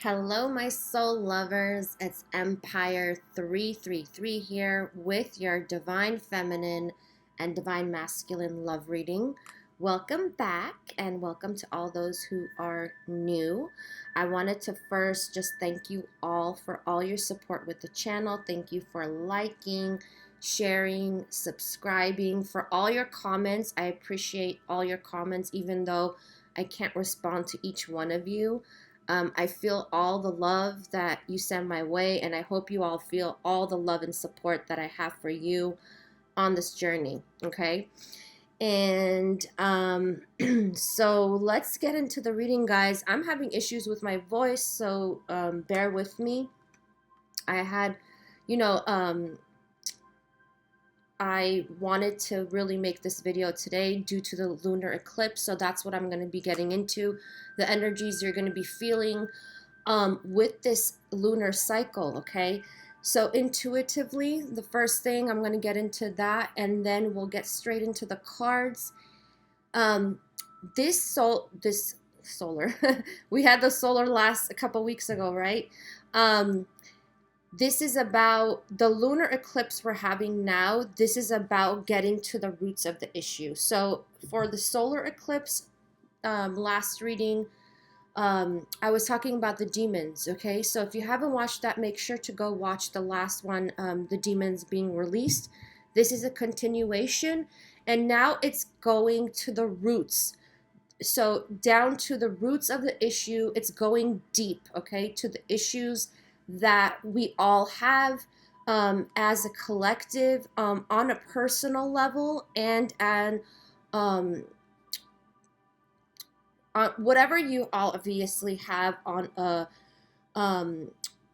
Hello, my soul lovers. It's Empire 333 here with your Divine Feminine and Divine Masculine love reading. Welcome back and welcome to all those who are new. I wanted to first just thank you all for all your support with the channel. Thank you for liking, sharing, subscribing, for all your comments. I appreciate all your comments, even though I can't respond to each one of you. I feel all the love that you send my way, and I hope you all feel all the love and support that I have for you on this journey, okay? And so let's get into the reading, guys. I'm having issues with my voice, so bear with me. I had, you know, I wanted to really make this video today due to the lunar eclipse, so that's what I'm going to be getting into. The energies you're going to be feeling with this lunar cycle, okay? So intuitively, the first thing, I'm going to get into that, and then we'll get straight into the cards. This solar, we had the solar last a couple weeks ago, right? This is about the lunar eclipse we're having now. This is about getting to the roots of the issue. So for the solar eclipse, last reading, I was talking about the demons, okay? So if you haven't watched that, make sure to go watch the last one, the demons being released. This is a continuation, and now it's going to the roots. So down to the roots of the issue, it's going deep, okay, to the issues that we all have as a collective, on a personal level, and whatever you all obviously have on a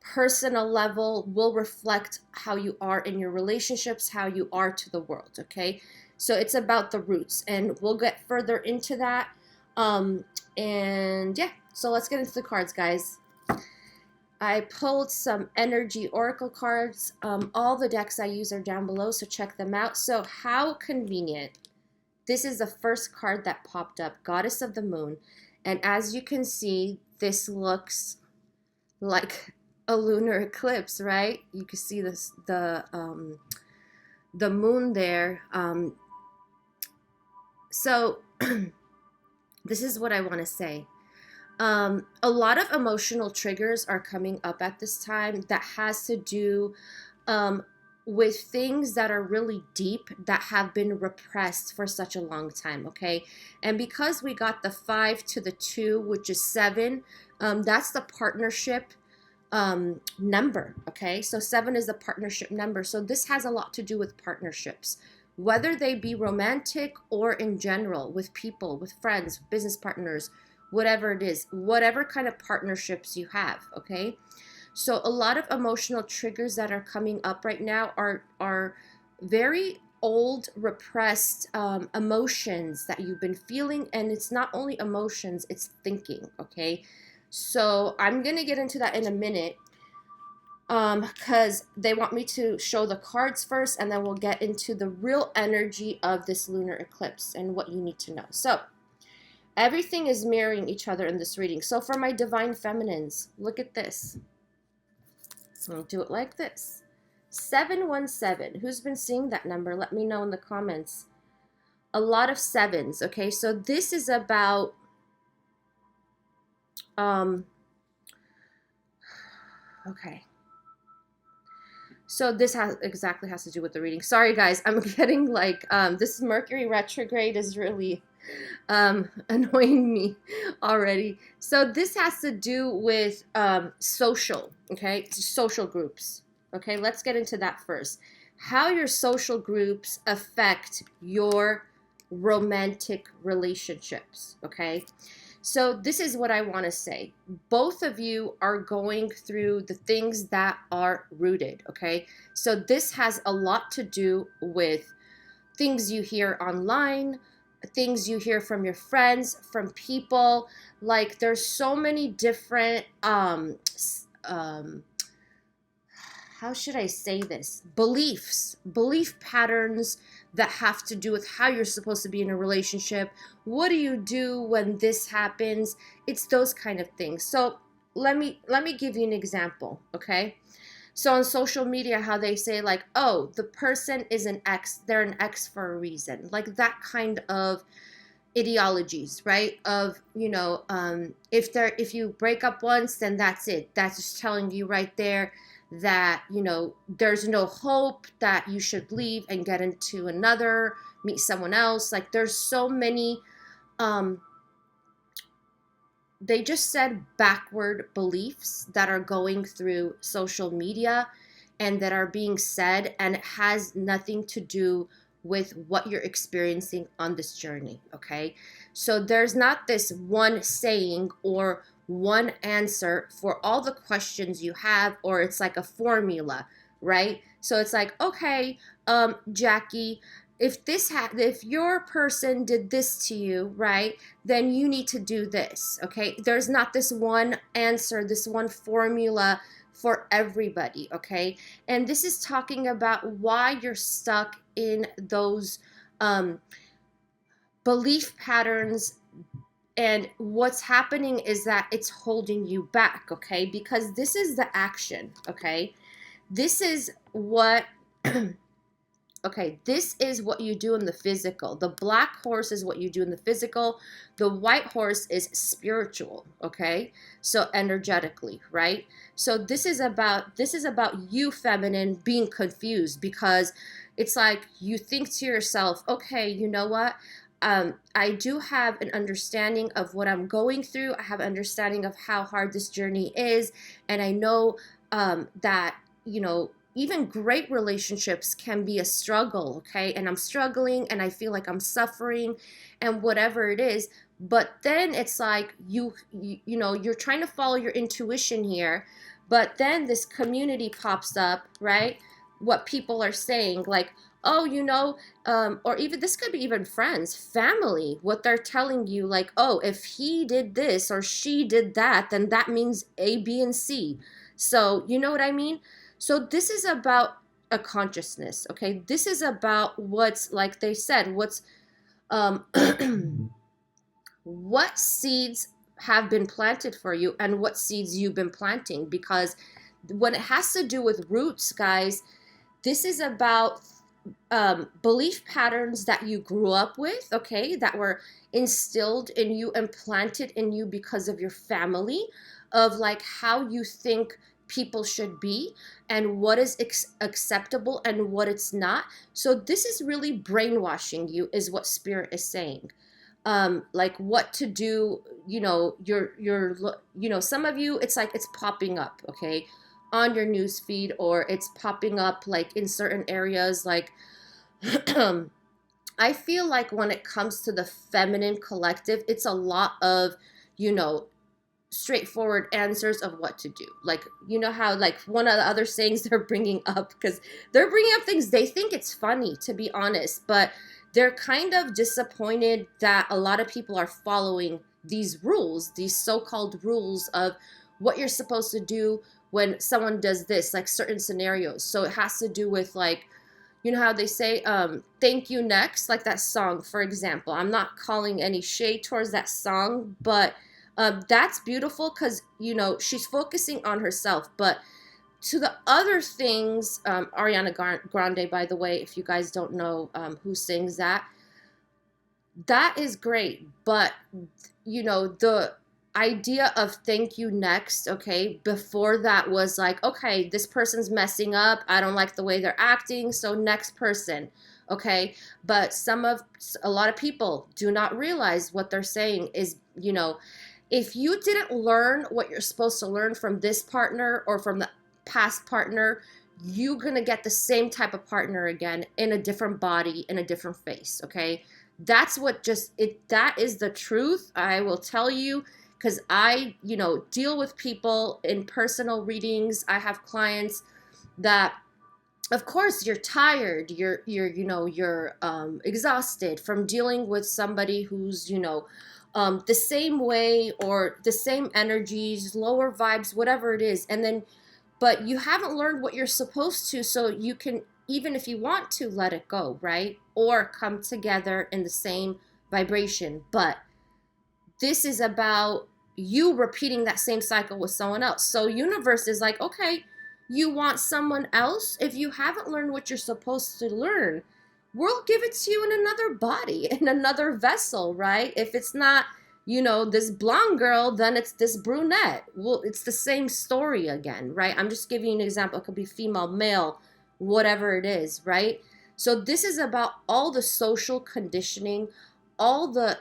personal level will reflect how you are in your relationships, how you are to the world, okay? So it's about the roots, and we'll get further into that. And yeah, so let's get into the cards, guys. I pulled some energy oracle cards. All the decks I use are down below, so check them out. So how convenient. This is the first card that popped up, Goddess of the Moon. And as you can see, this looks like a lunar eclipse, right? You can see this, the moon there. So this is what I want to say. A lot of emotional triggers are coming up at this time that has to do with things that are really deep that have been repressed for such a long time, okay? And because we got the 5 to the 2, which is 7, that's the partnership number, okay? So 7 is the partnership number. So this has a lot to do with partnerships, whether they be romantic or in general, with people, with friends, business partners, whatever it is, whatever kind of partnerships you have, okay? So a lot of emotional triggers that are coming up right now are very old, repressed emotions that you've been feeling, and it's not only emotions, it's thinking, okay? So I'm gonna get into that in a minute, because they want me to show the cards first, and then we'll get into the real energy of this lunar eclipse and what you need to know. So everything is mirroring each other in this reading. So for my divine feminines, look at this. I'll do it like this. 717. Who's been seeing that number? Let me know in the comments. A lot of sevens, okay? So this is about okay. So this exactly has to do with the reading. Sorry guys, I'm getting like this Mercury retrograde is really annoying me already. So this has to do with social, okay? Social groups. Okay, let's get into that first. How your social groups affect your romantic relationships, okay? So this is what I want to say. Both of you are going through the things that are rooted, okay? So this has a lot to do with things you hear online, things you hear from your friends, from people. Like there's so many different how should I say this? Belief patterns that have to do with how you're supposed to be in a relationship. What do you do when this happens? It's those kind of things. So let me give you an example, okay? So on social media, how they say like, oh, the person is an X, they're an X for a reason, like that kind of ideologies, right? Of, if you break up once, then that's it. That's just telling you right there that, there's no hope, that you should leave and get into another, meet someone else. Like there's so many, um, they just said backward beliefs that are going through social media and that are being said, and it has nothing to do with what you're experiencing on this journey, okay? So there's not this one saying or one answer for all the questions you have, or it's like a formula, right? So it's like, okay, Jackie, if your person did this to you, right, then you need to do this, okay? There's not this one answer, this one formula for everybody, okay? And this is talking about why you're stuck in those belief patterns. And what's happening is that it's holding you back, okay? Because this is the action, okay? This is what Okay, this is what you do in the physical. The black horse is what you do in the physical. The white horse is spiritual, okay? So energetically, right? So this is about you, feminine, being confused, because it's like you think to yourself, okay, you know what? I do have an understanding of what I'm going through. I have an understanding of how hard this journey is, and I know that, even great relationships can be a struggle, okay? And I'm struggling and I feel like I'm suffering and whatever it is. But then it's like you're trying to follow your intuition here, but then this community pops up, right? What people are saying, like, oh, or even this could be even friends, family, what they're telling you, like, oh, if he did this or she did that, then that means A, B, and C. So, you know what I mean? So this is about a consciousness, okay? This is about what's, like they said, um what seeds have been planted for you and what seeds you've been planting. Because when it has to do with roots, guys, this is about belief patterns that you grew up with, okay, that were instilled in you and planted in you because of your family, of like how you think people should be and what is acceptable and what it's not. So this is really brainwashing you, is what spirit is saying. Like what to do, some of you, it's like it's popping up, okay, on your news feed, or it's popping up like in certain areas, like I feel like when it comes to the feminine collective, it's a lot of, you know, straightforward answers of what to do. Like, you know how, like, one of the other sayings they're bringing up, because they're bringing up things they think it's funny, to be honest, but they're kind of disappointed that a lot of people are following these rules, these so-called rules of what you're supposed to do when someone does this, like certain scenarios. So it has to do with, like, you know how they say, thank you next, like that song, for example. I'm not calling any shade towards that song, but that's beautiful because, she's focusing on herself. But to the other things, Ariana Grande, by the way, if you guys don't know who sings that, that is great. But, the idea of thank you next, okay, before that was like, okay, this person's messing up, I don't like the way they're acting, so next person, okay. But a lot of people do not realize what they're saying is, if you didn't learn what you're supposed to learn from this partner or from the past partner, you're gonna get the same type of partner again in a different body, in a different face, okay. That is the truth. I will tell you, because I, deal with people in personal readings. I have clients that, of course, you're tired, you're exhausted from dealing with somebody who's, the same way or the same energies, lower vibes, whatever it is. And then, but you haven't learned what you're supposed to, so you can, even if you want to, let it go, right? Or come together in the same vibration. But this is about you repeating that same cycle with someone else. So universe is like, okay, you want someone else? If you haven't learned what you're supposed to learn, we'll give it to you in another body, in another vessel, right? If it's not, this blonde girl, then it's this brunette. Well, it's the same story again, right? I'm just giving you an example. It could be female, male, whatever it is, right? So this is about all the social conditioning, all the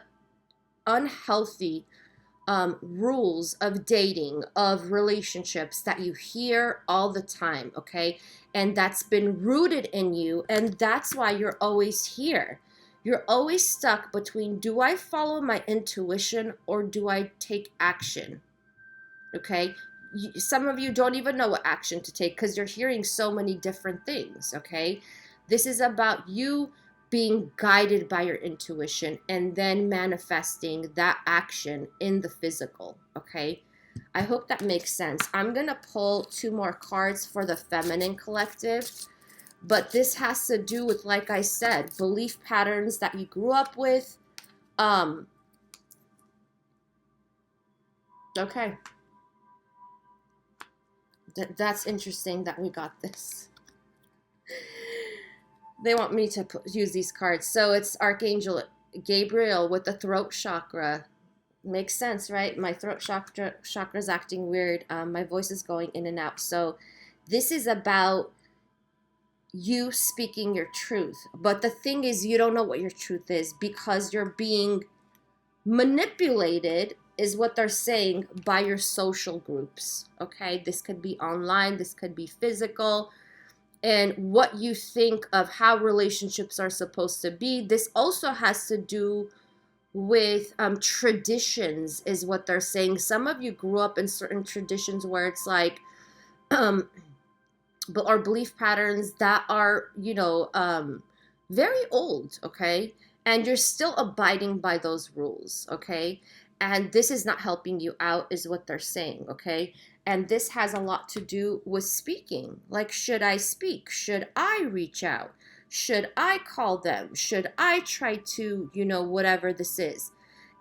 unhealthy rules of dating, of relationships that you hear all the time, okay? And that's been rooted in you, and that's why you're always here. You're always stuck between, do I follow my intuition or do I take action? Okay? Some of you don't even know what action to take because you're hearing so many different things, okay? This is about you being guided by your intuition and then manifesting that action in the physical, okay? I hope that makes sense. I'm going to pull 2 more cards for the feminine collective, but this has to do with, like I said, belief patterns that you grew up with. Okay. That's interesting that we got this. They want me to use these cards. So it's Archangel Gabriel with the throat chakra. Makes sense, right? My throat chakra is acting weird. My voice is going in and out. So this is about you speaking your truth. But the thing is, you don't know what your truth is because you're being manipulated, is what they're saying, by your social groups. Okay? This could be online. This could be physical. And what you think of how relationships are supposed to be. This also has to do with traditions, is what they're saying. Some of you grew up in certain traditions where it's like, or belief patterns that are, very old, okay? And you're still abiding by those rules, okay? And this is not helping you out, is what they're saying, okay? And this has a lot to do with speaking. Like, should I speak? Should I reach out? Should I call them? Should I try to, whatever this is?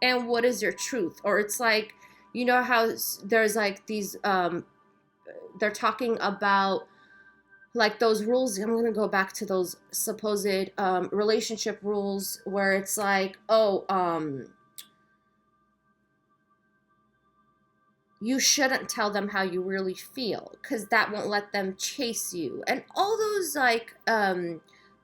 And what is your truth? Or it's like, how there's like these, they're talking about like those rules. I'm going to go back to those supposed relationship rules where it's like, you shouldn't tell them how you really feel because that won't let them chase you. And all those like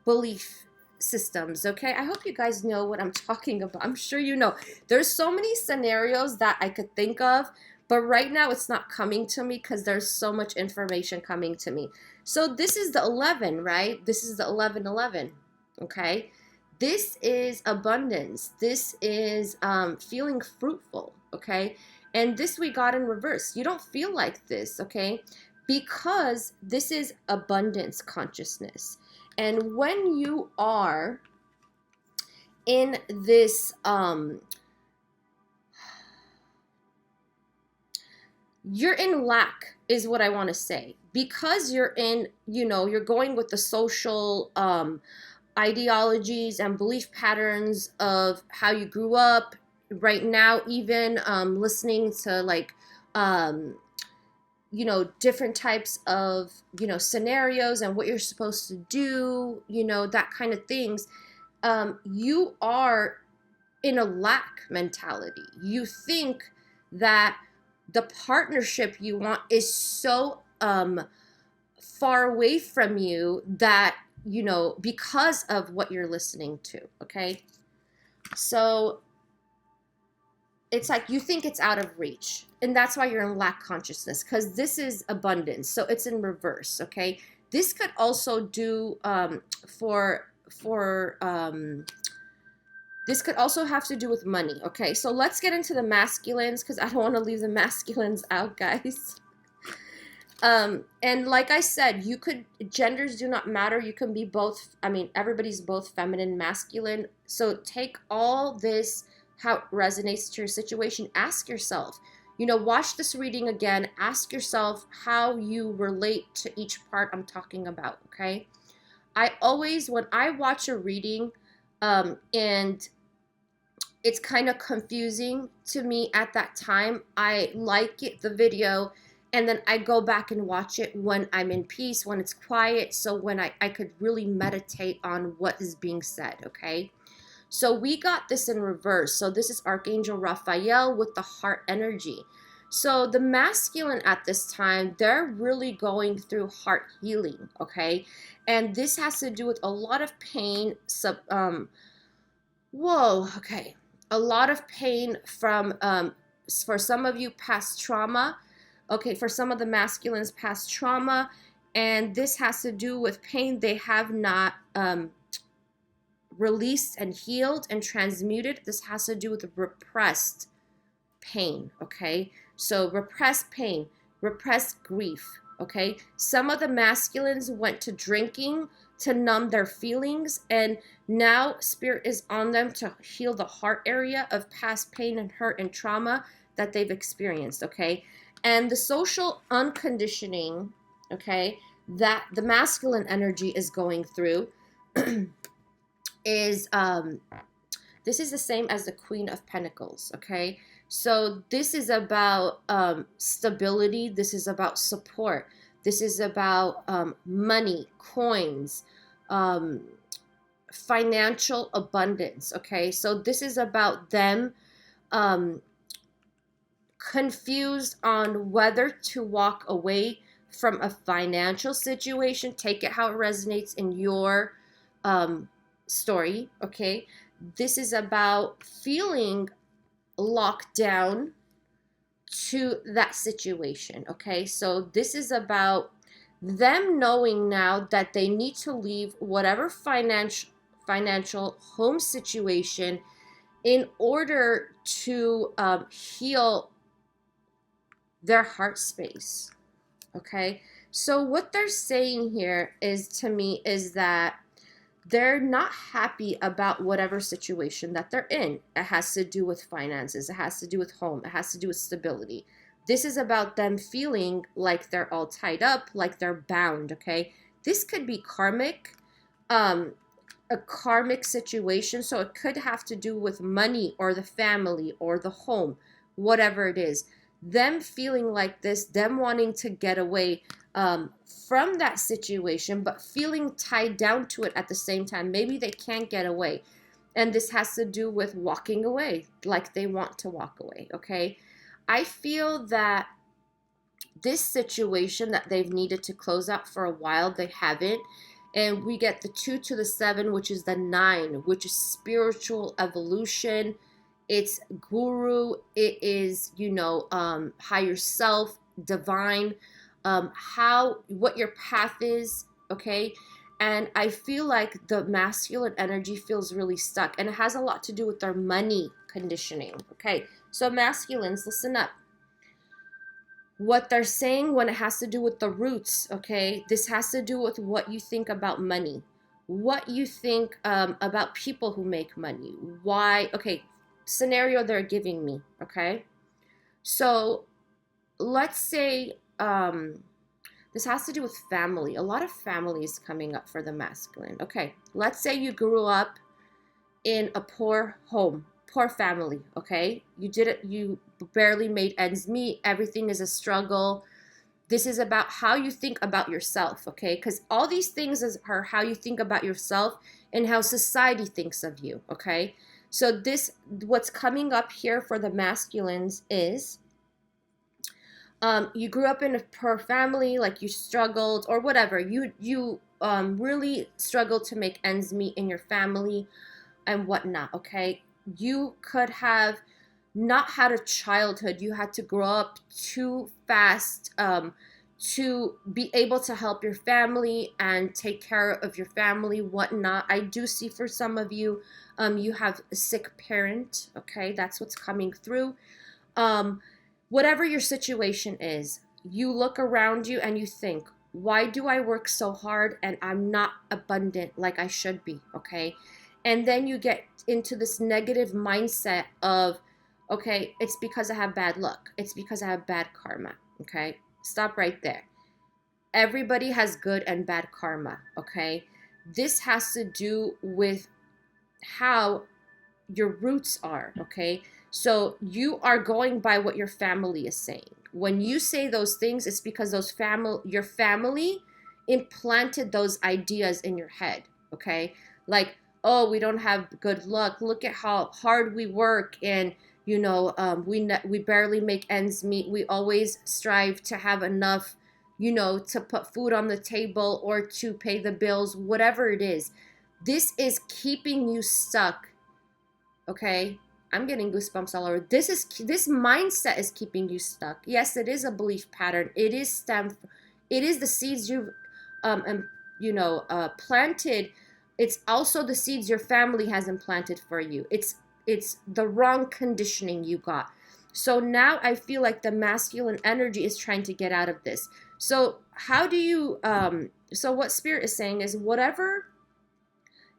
belief systems, okay? I hope you guys know what I'm talking about. I'm sure you know. There's so many scenarios that I could think of, but right now it's not coming to me because there's so much information coming to me. So this is the 11, right? This is the 1111, okay? This is abundance. This is feeling fruitful, okay? And this we got in reverse. You don't feel like this, okay? Because this is abundance consciousness. And when you are in this, you're in lack, is what I want to say. Because you're in, you're going with the social ideologies and belief patterns of how you grew up. Right now, even listening to like, different types of, scenarios and what you're supposed to do, that kind of things. You are in a lack mentality. You think that the partnership you want is so far away from you that, because of what you're listening to, okay? So it's like you think it's out of reach, and that's why you're in lack consciousness, because this is abundance, so it's in reverse, okay? This could also do this could also have to do with money, okay? So let's get into the masculines, because I don't want to leave the masculines out, guys. And like I said, genders do not matter. You can be both. I mean, everybody's both feminine, masculine. So take all this, how it resonates to your situation. Ask yourself, watch this reading again. Ask yourself how you relate to each part I'm talking about, okay? I always, when I watch a reading, and it's kind of confusing to me at that time. I like it, the video, and then I go back and watch it when I'm in peace, when it's quiet, so when I could really meditate on what is being said, okay? So we got this in reverse. So this is Archangel Raphael with the heart energy. So the masculine at this time, they're really going through heart healing, okay? And this has to do with a lot of pain, okay. A lot of pain from, for some of you, past trauma. Okay, for some of the masculines, past trauma. And this has to do with pain they have not released and healed and transmuted. This has to do with repressed pain, okay? So repressed pain, repressed grief, okay? Some of the masculines went to drinking to numb their feelings, and now spirit is on them to heal the heart area of past pain and hurt and trauma that they've experienced, okay? And the social unconditioning, okay, that the masculine energy is going through is this is the same as the Queen of Pentacles, okay? So this is about stability. This is about support. This is about money, coins, financial abundance, okay? So this is about them confused on whether to walk away from a financial situation. Take it how it resonates in your story, okay? This is about feeling locked down to that situation, okay? So this is about them knowing now that they need to leave whatever financial home situation in order to heal their heart space, okay? So what they're saying here is, to me, is that they're not happy about whatever situation that they're in. It has to do with finances. It has to do with home. It has to do with stability. This is about them feeling like they're all tied up, like they're bound, okay? This could be karmic, a karmic situation. So it could have to do with money or the family or the home, whatever it is. Them feeling like this, them wanting to get away from that situation, but feeling tied down to it at the same time. Maybe they can't get away. And this has to do with walking away, like they want to walk away, okay? I feel that this situation that they've needed to close out for a while, they haven't. And we get the 2 to the 7, which is the 9, which is spiritual evolution. It's guru. It is, higher self, divine, what your path is, okay? And I feel like the masculine energy feels really stuck, and it has a lot to do with their money conditioning, okay? So masculines, listen up. What they're saying when it has to do with the roots, okay? This has to do with what you think about money, what you think about people who make money, why, okay, scenario they're giving me, okay? So let's say this has to do with family. A lot of families coming up for the masculine. Okay, let's say you grew up in a poor home, poor family, okay? You barely made ends meet. Everything is a struggle. This is about how you think about yourself, okay? Because all these things are how you think about yourself and how society thinks of you, okay? So what's coming up here for the masculines is you grew up in a poor family, like you struggled or whatever. You really struggled to make ends meet in your family and whatnot, okay? You could have not had a childhood. You had to grow up too fast to be able to help your family and take care of your family, whatnot. I do see for some of you, you have a sick parent, okay? That's what's coming through. Whatever your situation is, you look around you and you think, why do I work so hard and I'm not abundant like I should be, okay? And then you get into this negative mindset of, okay, it's because I have bad luck. It's because I have bad karma, okay? Stop right there. Everybody has good and bad karma, okay? This has to do with how your roots are, okay? So you are going by what your family is saying. When you say those things, it's because your family implanted those ideas in your head, okay? Like, oh, we don't have good luck. Look at how hard we work, and we barely make ends meet. We always strive to have enough, to put food on the table or to pay the bills, whatever it is. This is keeping you stuck, okay? I'm getting goosebumps all over. This mindset is keeping you stuck. Yes, it is a belief pattern. It is the seeds you've planted. It's also the seeds your family has implanted for you. It's the wrong conditioning you got. So now I feel like the masculine energy is trying to get out of this. So how do you so what Spirit is saying is, whatever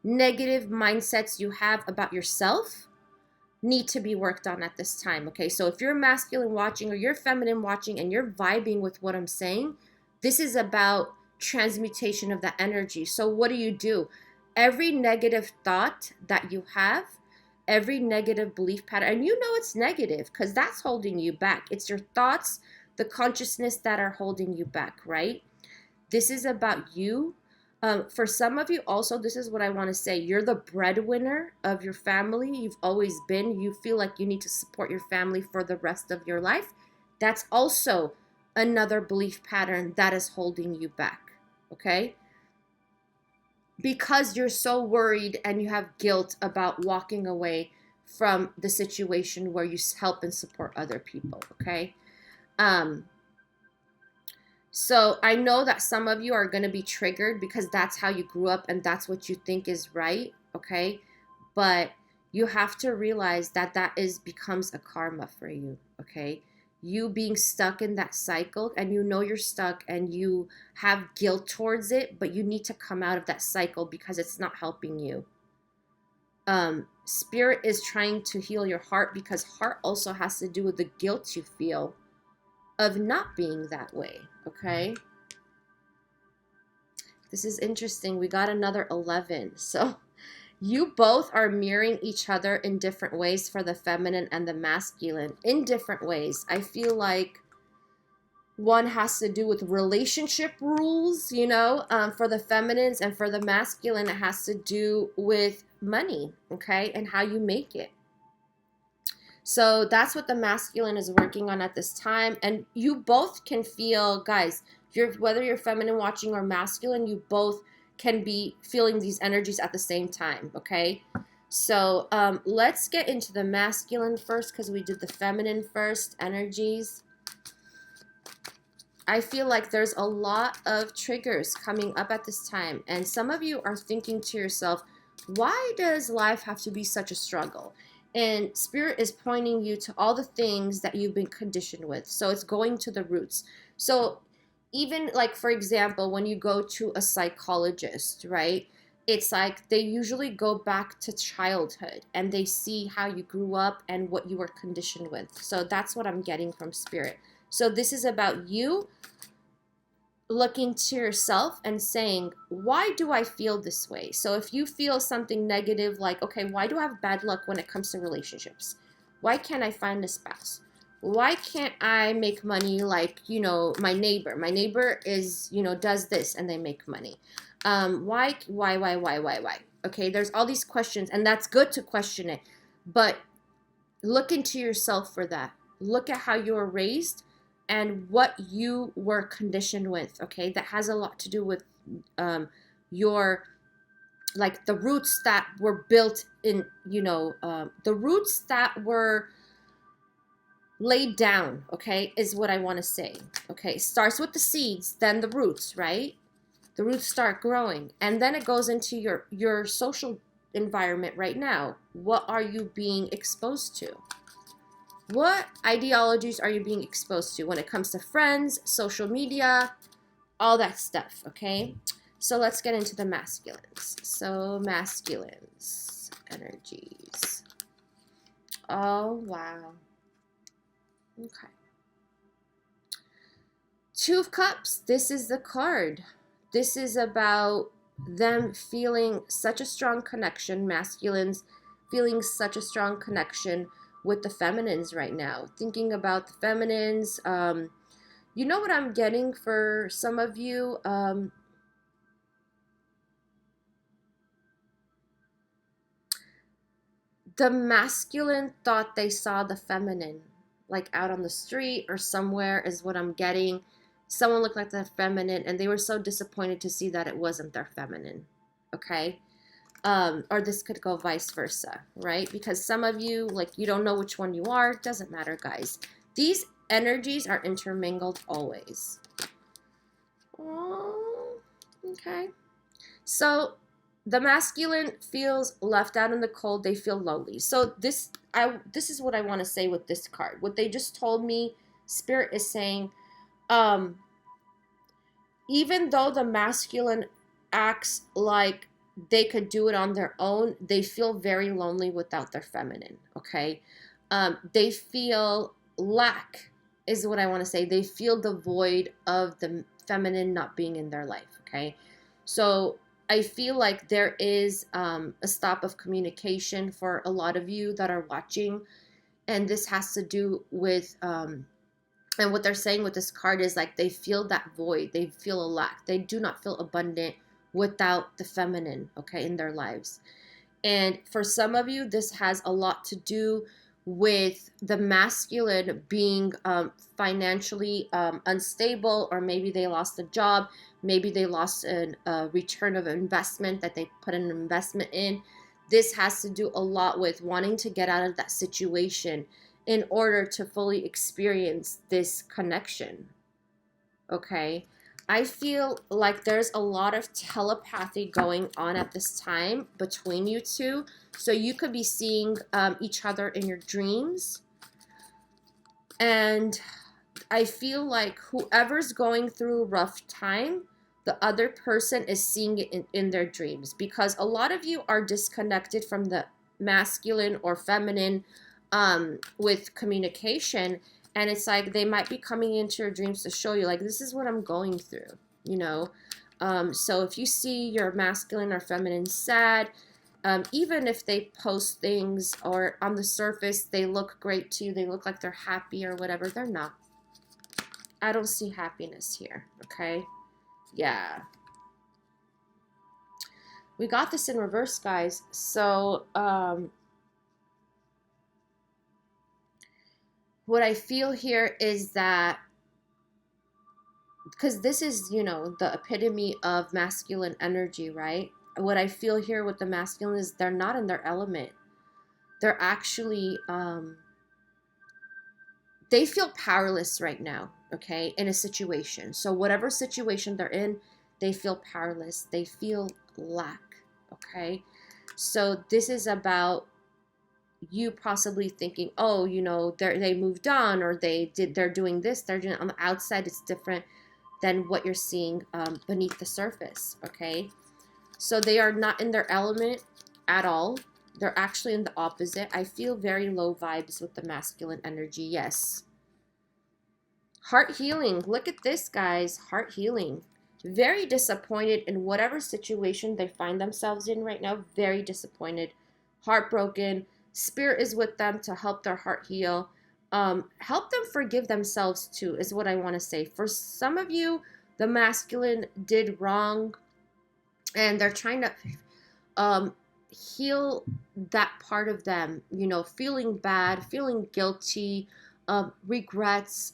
negative mindsets you have about yourself need to be worked on at this time, okay? So if you're masculine watching or you're feminine watching and you're vibing with what I'm saying, this is about transmutation of that energy. So what do? Every negative thought that you have, every negative belief pattern, and it's negative because that's holding you back. It's your thoughts, the consciousness that are holding you back, right? This is about you. For some of you also, this is what I want to say. You're the breadwinner of your family. You've always been. You feel like you need to support your family for the rest of your life. That's also another belief pattern that is holding you back, okay? Because you're so worried and you have guilt about walking away from the situation where you help and support other people, okay? So I know that some of you are going to be triggered because that's how you grew up and that's what you think is right, okay? But you have to realize that becomes a karma for you, okay? You being stuck in that cycle, and you're stuck and you have guilt towards it, but you need to come out of that cycle because it's not helping you. Spirit is trying to heal your heart because heart also has to do with the guilt you feel of not being that way, okay? This is interesting. We got another 11. So you both are mirroring each other in different ways for the feminine and the masculine, in different ways. I feel like one has to do with relationship rules, for the feminines, and for the masculine, it has to do with money, okay, and how you make it. So that's what the masculine is working on at this time. And you both can feel, guys, whether you're feminine watching or masculine, you both can be feeling these energies at the same time, okay? So let's get into the masculine first because we did the feminine first, energies. I feel like there's a lot of triggers coming up at this time. And some of you are thinking to yourself, why does life have to be such a struggle? And Spirit is pointing you to all the things that you've been conditioned with. So it's going to the roots. So even like, for example, when you go to a psychologist, right? It's like they usually go back to childhood and they see how you grew up and what you were conditioned with. So that's what I'm getting from Spirit. So this is about you looking to yourself and saying, why do I feel this way? So if you feel something negative, like, okay, why do I have bad luck when it comes to relationships? Why can't I find a spouse? Why can't I make money like, my neighbor? My neighbor is, does this and they make money. Why? Okay, there's all these questions, and that's good to question it. But look into yourself for that. Look at how you were raised and what you were conditioned with, okay? That has a lot to do with your, like, the roots that were built in, the roots that were laid down, okay, is what I want to say, okay? Starts with the seeds, then the roots, right? The roots start growing, and then it goes into your social environment right now. What are you being exposed to? What ideologies are you being exposed to when it comes to friends, social media, all that stuff, okay? So let's get into the masculines. So masculines, energies. Oh, wow. Okay. Two of Cups, this is the card. This is about them feeling such a strong connection, masculines feeling such a strong connection with the feminines right now. Thinking about the feminines. You know what I'm getting for some of you? The masculine thought they saw the feminine, like out on the street or somewhere, is what I'm getting. Someone looked like the feminine, and they were so disappointed to see that it wasn't their feminine. Okay? Or this could go vice versa, right? Because some of you, like, you don't know which one you are. Doesn't matter, guys. These energies are intermingled always. Oh, okay. So the masculine feels left out in the cold. They feel lonely. So this is what I want to say with this card. What they just told me, Spirit is saying, even though the masculine acts like they could do it on their own, they feel very lonely without their feminine, okay? They feel lack, is what I want to say. They feel the void of the feminine not being in their life, okay? So I feel like there is a stop of communication for a lot of you that are watching, and this has to do with and what they're saying with this card is like they feel that void, they feel a lack, they do not feel abundant without the feminine, okay, in their lives. And for some of you, this has a lot to do with the masculine being financially unstable, or maybe they lost a job, maybe they lost a return of investment that they put an investment in. This has to do a lot with wanting to get out of that situation in order to fully experience this connection, okay? I feel like there's a lot of telepathy going on at this time between you two. So you could be seeing each other in your dreams. And I feel like whoever's going through a rough time, the other person is seeing it in their dreams. Because a lot of you are disconnected from the masculine or feminine with communication. And it's like they might be coming into your dreams to show you, like, this is what I'm going through, you know? So if you see your masculine or feminine sad, even if they post things or on the surface they look great to you, they look like they're happy or whatever, they're not. I don't see happiness here, okay? Yeah. We got this in reverse, guys. So, what I feel here is that, because this is, you know, the epitome of masculine energy, right? What I feel here with the masculine is they're not in their element. They're actually, they feel powerless right now, okay, in a situation. So whatever situation they're in, they feel powerless. They feel lack, okay? So this is about you possibly thinking, oh, you know, they moved on, or they're doing this, they're doing on the outside. It's different than what you're seeing beneath the surface, okay? So they are not in their element at all. They're actually in the opposite. I feel very low vibes with the masculine energy, yes. Heart healing. Look at this, guys. Heart healing. Very disappointed in whatever situation they find themselves in right now. Very disappointed. Heartbroken. Spirit is with them to help their heart heal. Help them forgive themselves too, is what I want to say. For some of you, the masculine did wrong, and they're trying to heal that part of them, you know, feeling bad, feeling guilty, regrets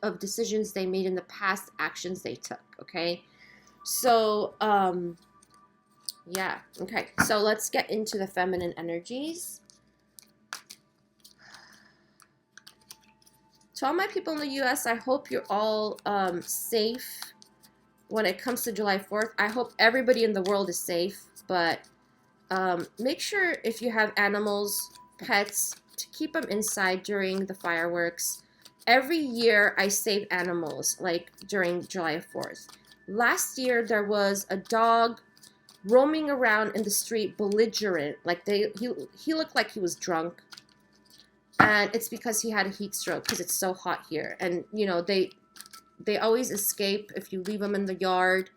of decisions they made in the past, actions they took, okay? So, yeah, okay. So let's get into the feminine energies. To all my people in the U.S., I hope you're all safe when it comes to July 4th. I hope everybody in the world is safe, but make sure if you have animals, pets, to keep them inside during the fireworks. Every year I save animals, like during July 4th. Last year there was a dog roaming around in the street, belligerent, like he looked like he was drunk. And it's because he had a heat stroke because it's so hot here. And, you know, they always escape if you leave them in the yard.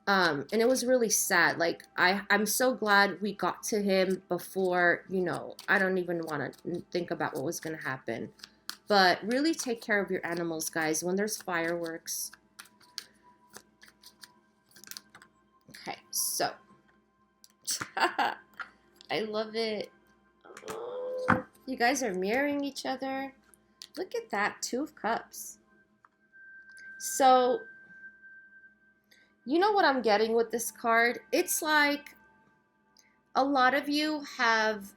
And it was really sad. Like I'm so glad we got to him before, you know, I don't even want to think about what was going to happen. But really take care of your animals, guys, when there's fireworks. Okay, so I love it. Oh, you guys are mirroring each other. Look at that, 2 of Cups. So, you know what I'm getting with this card? It's like a lot of you have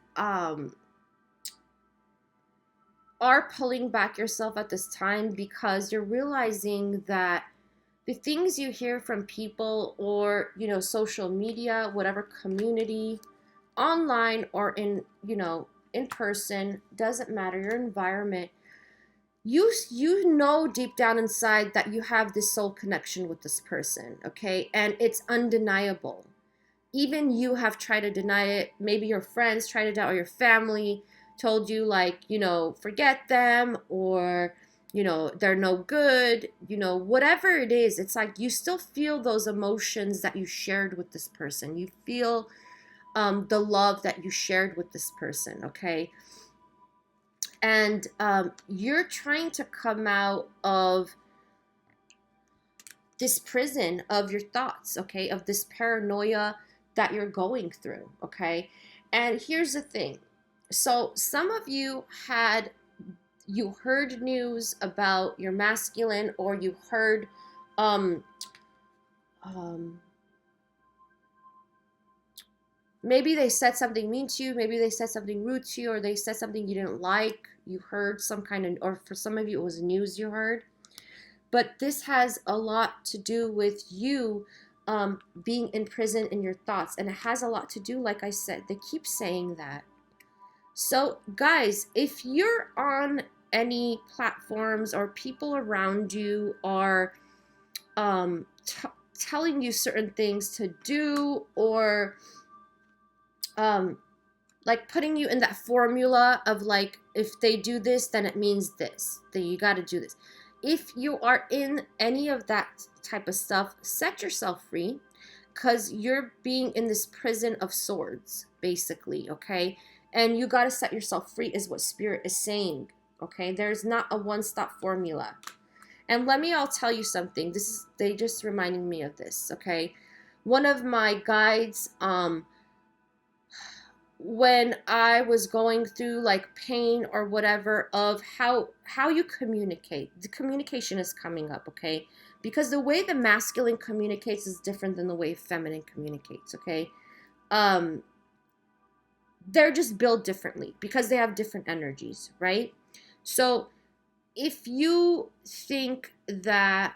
are pulling back yourself at this time because you're realizing that the things you hear from people, or, you know, social media, whatever community, online or in, you know, in person, doesn't matter, your environment, you know deep down inside that you have this soul connection with this person, okay? And it's undeniable. Even you have tried to deny it. Maybe your friends tried to deny it, or your family told you, like, you know, forget them, or, you know, they're no good, you know, whatever it is. It's like you still feel those emotions that you shared with this person. You feel the love that you shared with this person, okay? And you're trying to come out of this prison of your thoughts, okay, of this paranoia that you're going through, okay? And here's the thing. So some of you heard news about your masculine, or you heard um um maybe they said something mean to you, maybe they said something rude to you, or they said something you didn't like. You heard some kind of, or for some of you it was news you heard. But this has a lot to do with you being in prison in your thoughts. And it has a lot to do, like I said, they keep saying that. So, guys, if you're on any platforms, or people around you are telling you certain things to do, or like putting you in that formula of, like, if they do this, then it means this, then you got to do this. If you are in any of that type of stuff, set yourself free, because you're being in this prison of swords, basically, okay? And you got to set yourself free, is what Spirit is saying, okay? There's not a one-stop formula. And let me all tell you something. They just reminding me of this, okay? One of my guides, when I was going through like pain or whatever, of how you communicate. The communication is coming up, okay? Because the way the masculine communicates is different than the way feminine communicates, okay? They're just built differently because they have different energies, right? So if you think that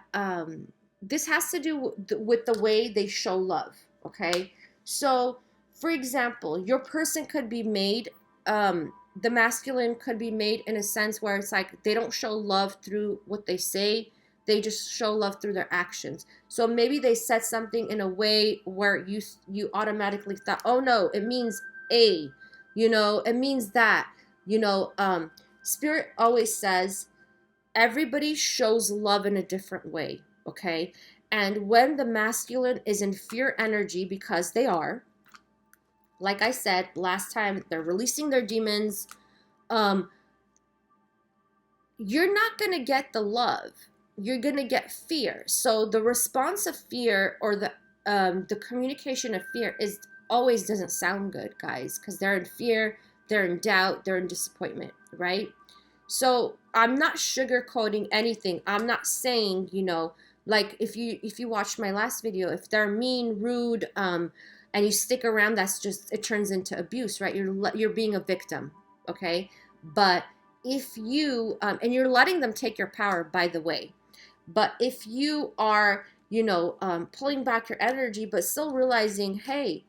this has to do with the way they show love, okay? So, for example, your person could be made, the masculine could be made in a sense where it's like they don't show love through what they say, they just show love through their actions. So maybe they said something in a way where you automatically thought, oh no, it means A, you know, it means that, you know. Spirit always says everybody shows love in a different way, okay? And when the masculine is in fear energy, because they are, like I said last time, they're releasing their demons, you're not going to get the love. You're going to get fear. So the response of fear, or the communication of fear, is always doesn't sound good, guys, because they're in fear, they're in doubt, they're in disappointment, right? So I'm not sugarcoating anything. I'm not saying, you know, like if you watched my last video, if they're mean, rude, and you stick around, that's just, it turns into abuse, right? You're being a victim, okay? But if you and you're letting them take your power, by the way. But if you are, you know, pulling back your energy, but still realizing, hey,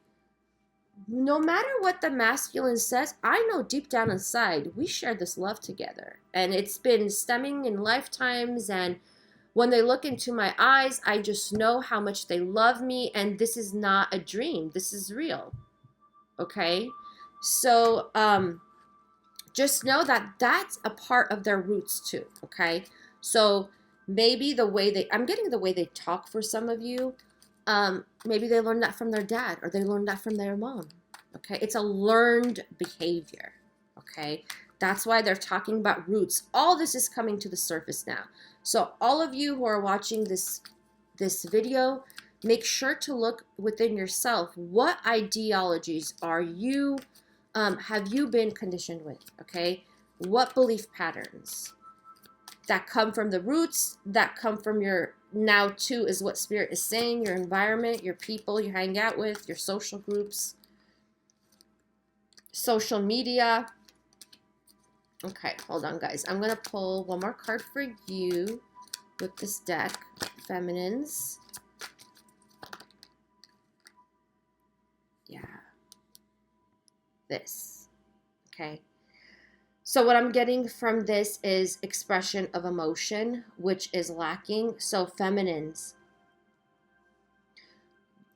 no matter what the masculine says, I know deep down inside we share this love together, and it's been stemming in lifetimes. And when they look into my eyes, I just know how much they love me, and this is not a dream, this is real, okay? So just know that that's a part of their roots too, okay? So maybe the way I'm getting the way they talk for some of you, Maybe they learned that from their dad, or they learned that from their mom. Okay, it's a learned behavior. Okay, that's why they're talking about roots. All this is coming to the surface now. So all of you who are watching this video, make sure to look within yourself. What ideologies are you have you been conditioned with? Okay, what belief patterns that come from the roots, that come from your now too is what spirit is saying, your environment, your people you hang out with, your social groups, social media. Okay, hold on, guys. I'm going to pull one more card for you with this deck, Feminines. Yeah. This. Okay. So what I'm getting from this is expression of emotion, which is lacking. So Feminines.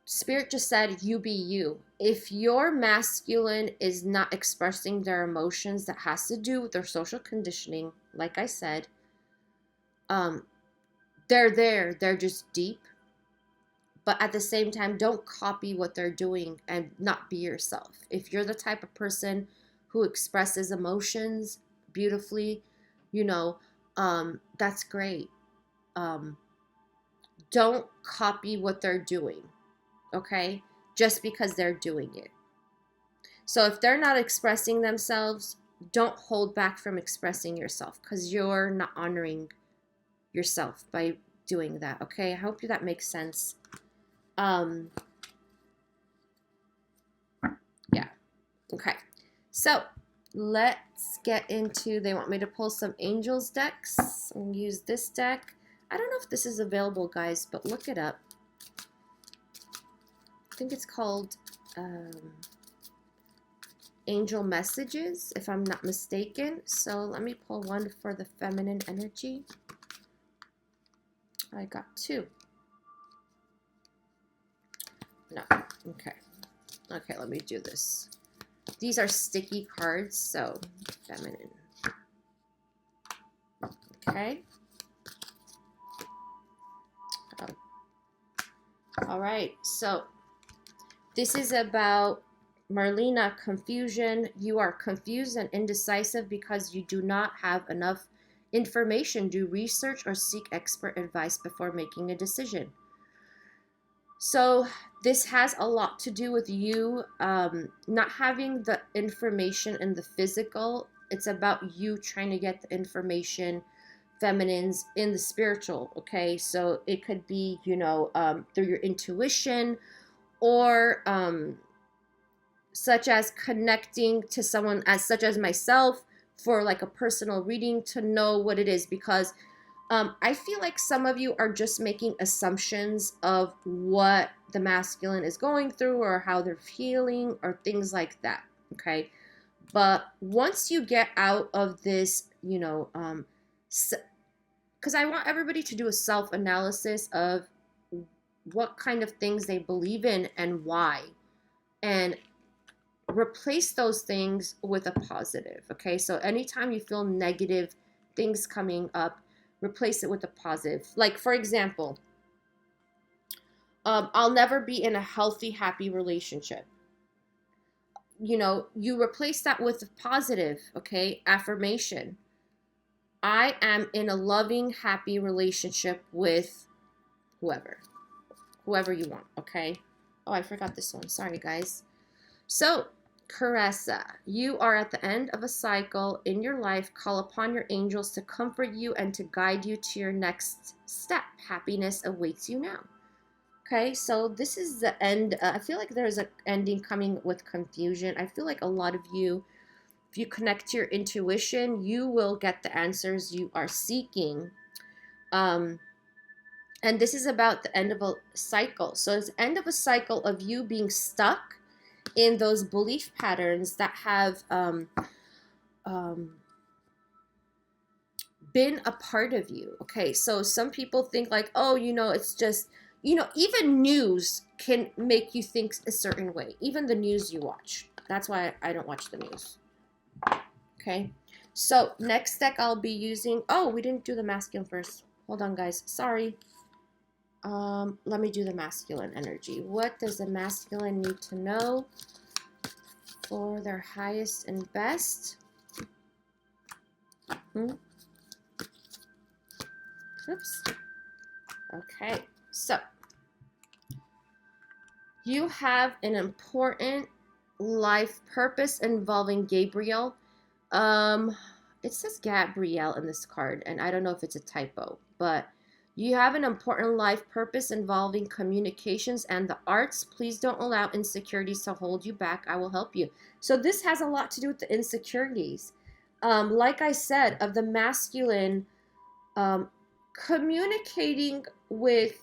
Spirit just said, you be you. If your masculine is not expressing their emotions, that has to do with their social conditioning, like I said, they're there. They're just deep. But at the same time, don't copy what they're doing and not be yourself. If you're the type of person who expresses emotions beautifully, you know, that's great. Don't copy what they're doing, okay? Just because they're doing it. So if they're not expressing themselves, don't hold back from expressing yourself, because you're not honoring yourself by doing that, okay? I hope that makes sense. Yeah. Okay. So let's get into, they want me to pull some angels decks and use this deck. I don't know if this is available, guys, but look it up. I think it's called Angel Messages, if I'm not mistaken. So let me pull one for the feminine energy. I got two. No. Okay. Okay, let me do this. These are sticky cards, so feminine. Okay. Oh. All right, so this is about Marlena, confusion. You are confused and indecisive because you do not have enough information. Do research or seek expert advice before making a decision. So this has a lot to do with you not having the information in the physical. It's about you trying to get the information, feminines, in the spiritual, okay? So it could be, you know, through your intuition, or such as connecting to someone such as myself for like a personal reading to know what it is, because I feel like some of you are just making assumptions of what the masculine is going through or how they're feeling or things like that, okay? But once you get out of this, you know, because I want everybody to do a self-analysis of what kind of things they believe in and why, and replace those things with a positive, okay? So anytime you feel negative things coming up, replace it with a positive. Like, for example, I'll never be in a healthy, happy relationship. You know, you replace that with a positive, okay? Affirmation. I am in a loving, happy relationship with whoever you want, okay? Oh, I forgot this one. Sorry, guys. So, Caressa, you are at the end of a cycle in your life. Call upon your angels to comfort you and to guide you to your next step. Happiness awaits you now. Okay, so this is the end. I feel like there's an ending coming with confusion. I feel like a lot of you, if you connect to your intuition, you will get the answers you are seeking. And this is about the end of a cycle. So it's the end of a cycle of you being stuck in those belief patterns that have been a part of you. Okay, so some people think like, oh, you know, it's just, you know, even news can make you think a certain way. Even the news you watch. That's why I don't watch the news. Okay, so next deck I'll be using, oh, we didn't do the masculine first. Hold on, guys. Sorry. Let me do the masculine energy. What does the masculine need to know for their highest and best? Oops. Okay, so you have an important life purpose involving Gabriel. It says Gabrielle in this card, and I don't know if it's a typo, but you have an important life purpose involving communications and the arts. Please don't allow insecurities to hold you back. I will help you. So this has a lot to do with the insecurities. Like I said, of the masculine, communicating with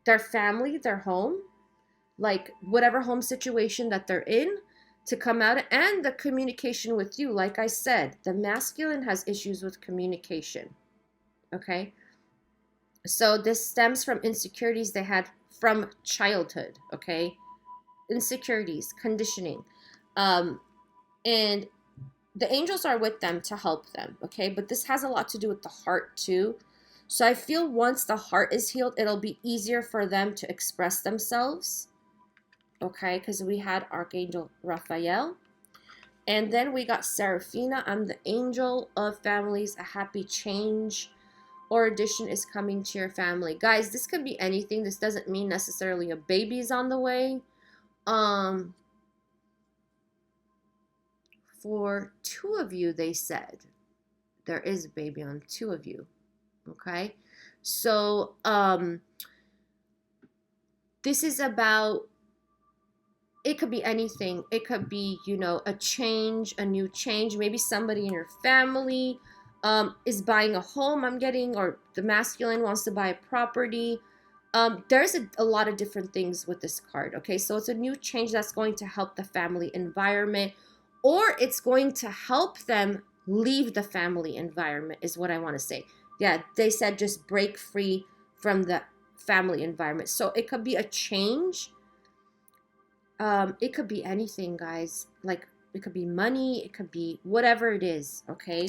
their family, their home, like whatever home situation that they're in, to come out, and the communication with you. Like I said, the masculine has issues with communication. Okay, so this stems from insecurities they had from childhood. Okay, insecurities, conditioning, and the angels are with them to help them. Okay, but this has a lot to do with the heart too. So I feel once the heart is healed, it'll be easier for them to express themselves. Okay, because we had Archangel Raphael. And then we got Seraphina. I'm the angel of families. A happy change or addition is coming to your family. Guys, this could be anything. This doesn't mean necessarily a baby is on the way. For 2 of you, they said there is a baby on 2 of you. Okay, so this is about, it could be anything. It could be, a change, a new change. Maybe somebody in your family is buying a home, I'm getting, or the masculine wants to buy a property. There's a lot of different things with this card. Okay, so it's a new change that's going to help the family environment, or it's going to help them leave the family environment, is what I want to say. Yeah, they said just break free from the family environment. So it could be a change. It could be anything, guys. Like, it could be money, it could be whatever it is. Okay,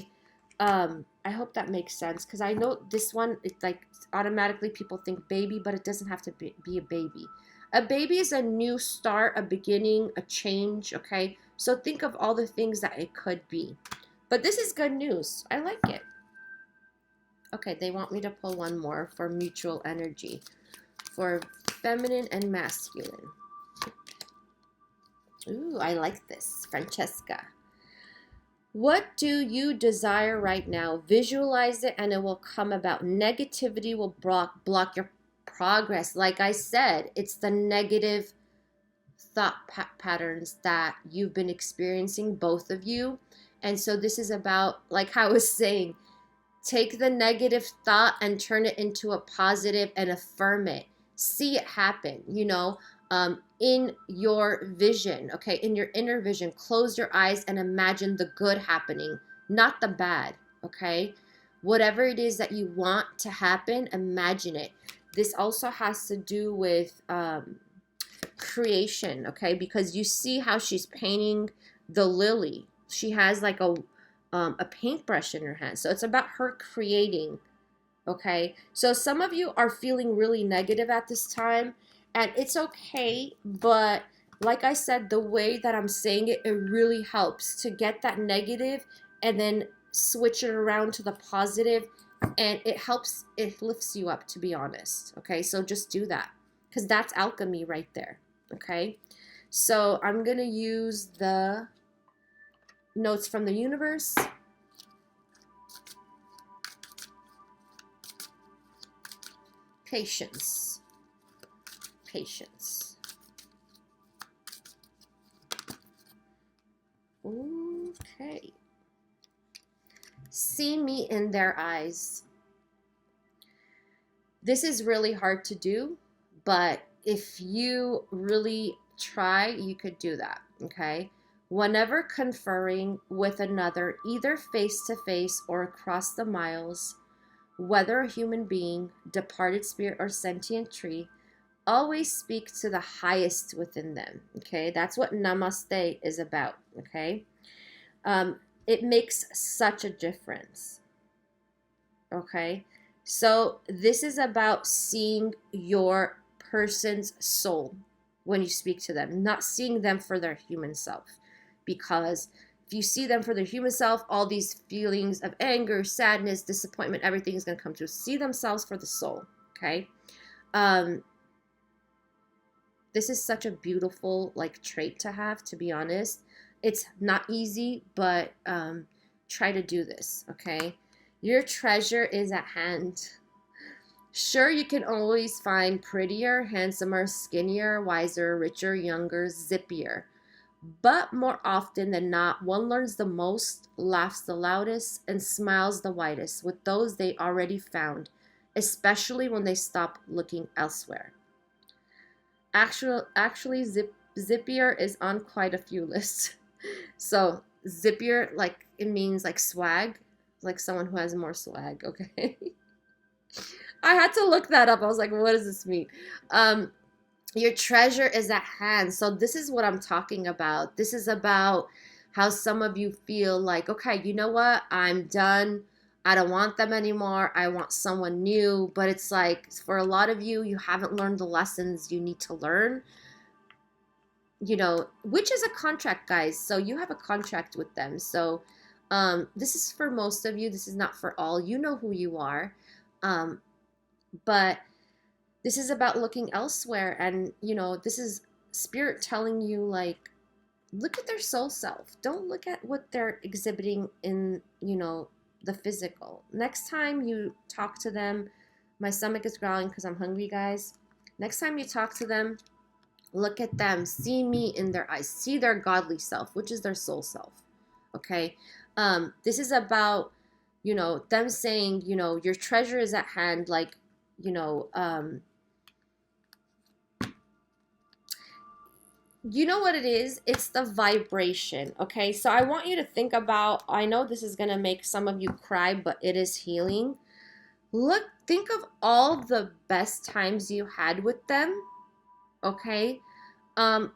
I hope that makes sense, because I know this one, it's like automatically people think baby, but it doesn't have to be a baby. A baby is a new start, a beginning, a change. Okay, so think of all the things that it could be, but this is good news. I like it. Okay, they want me to pull one more for mutual energy for feminine and masculine. Ooh, I like this. Francesca. What do you desire right now? Visualize it and it will come about. Negativity will block your progress. Like I said, it's the negative thought patterns that you've been experiencing, both of you. And so this is about, like I was saying, take the negative thought and turn it into a positive and affirm it. See it happen, in your vision, okay, in your inner vision. Close your eyes and imagine the good happening, not the bad, okay? Whatever it is that you want to happen, imagine it. This also has to do with creation, okay? Because you see how she's painting the lily. She has like a paintbrush in her hand. So it's about her creating, okay? So some of you are feeling really negative at this time, and it's okay, but like I said, the way that I'm saying it, it really helps to get that negative and then switch it around to the positive, and it helps, it lifts you up, to be honest, okay? So just do that, because that's alchemy right there, okay? So I'm going to use the notes from the universe. Patience. Patience. Okay. See me in their eyes. This is really hard to do, but if you really try, you could do that, okay? Whenever conferring with another, either face to face or across the miles, whether a human being, departed spirit, or sentient tree, always speak to the highest within them, okay? That's what namaste is about, okay? It makes such a difference, okay? So this is about seeing your person's soul when you speak to them, not seeing them for their human self. Because if you see them for their human self, all these feelings of anger, sadness, disappointment, everything is going to come through. See themselves for the soul, okay? Um, this is such a beautiful like trait to have, to be honest. It's not easy, but try to do this, okay? Your treasure is at hand. Sure, you can always find prettier, handsomer, skinnier, wiser, richer, younger, zippier. But more often than not, one learns the most, laughs the loudest, and smiles the widest with those they already found, especially when they stop looking elsewhere. Actually, zippier is on quite a few lists. So zippier, like it means like swag, like someone who has more swag. Okay, I had to look that up. I was like, what does this mean? Your treasure is at hand. So this is what I'm talking about. This is about how some of you feel like, okay, you know what? I'm done. I don't want them anymore. I want someone new. But it's like for a lot of you, you haven't learned the lessons you need to learn, you know, which is a contract, guys. So you have a contract with them. So this is for most of you. This is not for all. You know who you are. But this is about looking elsewhere. And, you know, this is spirit telling you, like, look at their soul self. Don't look at what they're exhibiting in, you know, the physical. Next time you talk to them, my stomach is growling because I'm hungry, guys. Next time you talk to them, look at them. See me in their eyes. See their godly self, which is their soul self. Okay? This is about, you know, them saying, you know, your treasure is at hand. Like, you know, you know what it is? It's the vibration, okay? So I want you to think about, I know this is going to make some of you cry, but it is healing. Think of all the best times you had with them, okay?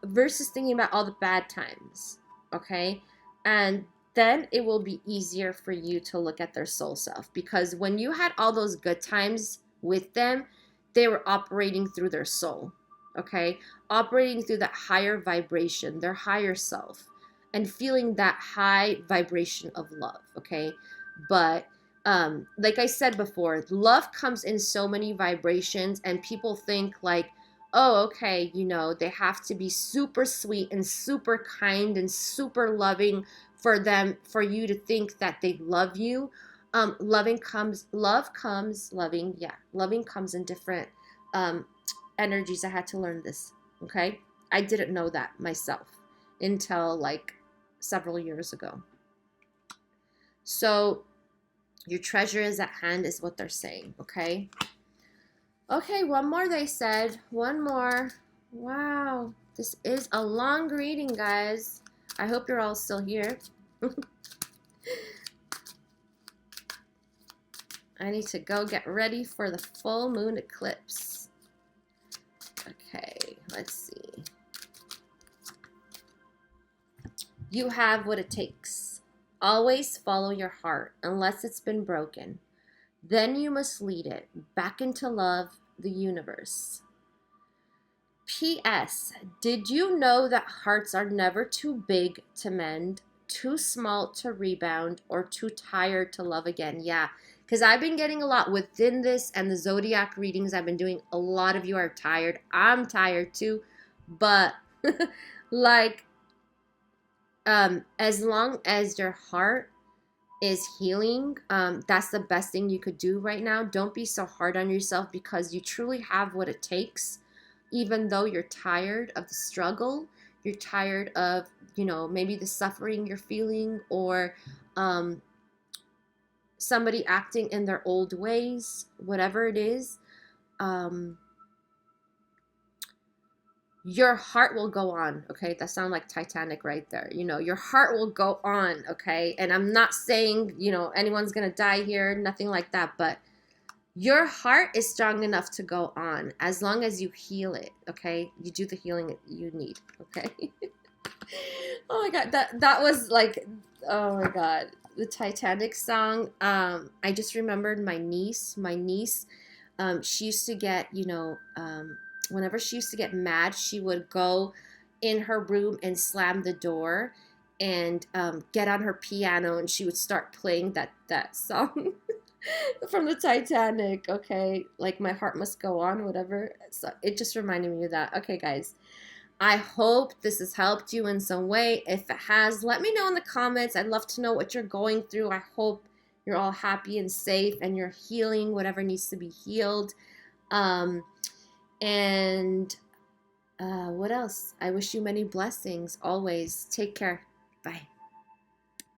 Versus thinking about all the bad times, okay? And then it will be easier for you to look at their soul self, because when you had all those good times with them, they were operating through their soul, okay? Operating through that higher vibration, their higher self, and feeling that high vibration of love, okay? But like I said before, love comes in so many vibrations, and people think like, oh, okay, you know, they have to be super sweet and super kind and super loving for you to think that they love you. Loving comes in different energies. I had to learn this, okay? I didn't know that myself until like several years ago. So your treasure is at hand is what they're saying, okay? Okay, one more they said. One more. Wow. This is a long reading, guys. I hope you're all still here. I need to go get ready for the full moon eclipse. Okay, let's see. You have what it takes. Always follow your heart unless it's been broken. Then you must lead it back into love, the universe. P.S. Did you know that hearts are never too big to mend, too small to rebound, or too tired to love again? Yeah, because I've been getting a lot within this and the zodiac readings I've been doing. A lot of you are tired. I'm tired too. But like, as long as your heart is healing, that's the best thing you could do right now. Don't be so hard on yourself, because you truly have what it takes. Even though you're tired of the struggle, you're tired of, you know, maybe the suffering you're feeling, or somebody acting in their old ways, whatever it is, your heart will go on, okay? That sounds like Titanic right there. You know, your heart will go on, okay? And I'm not saying, you know, anyone's gonna die here, nothing like that, but your heart is strong enough to go on as long as you heal it, okay? You do the healing you need, okay? Oh my God, that was like, oh my God. the Titanic song, I just remembered my niece. She used to get, whenever she used to get mad, she would go in her room and slam the door and get on her piano, and she would start playing that song from the Titanic. Okay, like My Heart Must Go On, whatever. So it just reminded me of that. Okay, guys. I hope this has helped you in some way. If it has, let me know in the comments. I'd love to know what you're going through. I hope you're all happy and safe and you're healing whatever needs to be healed. Um, and what else? I wish you many blessings always. Take care. Bye.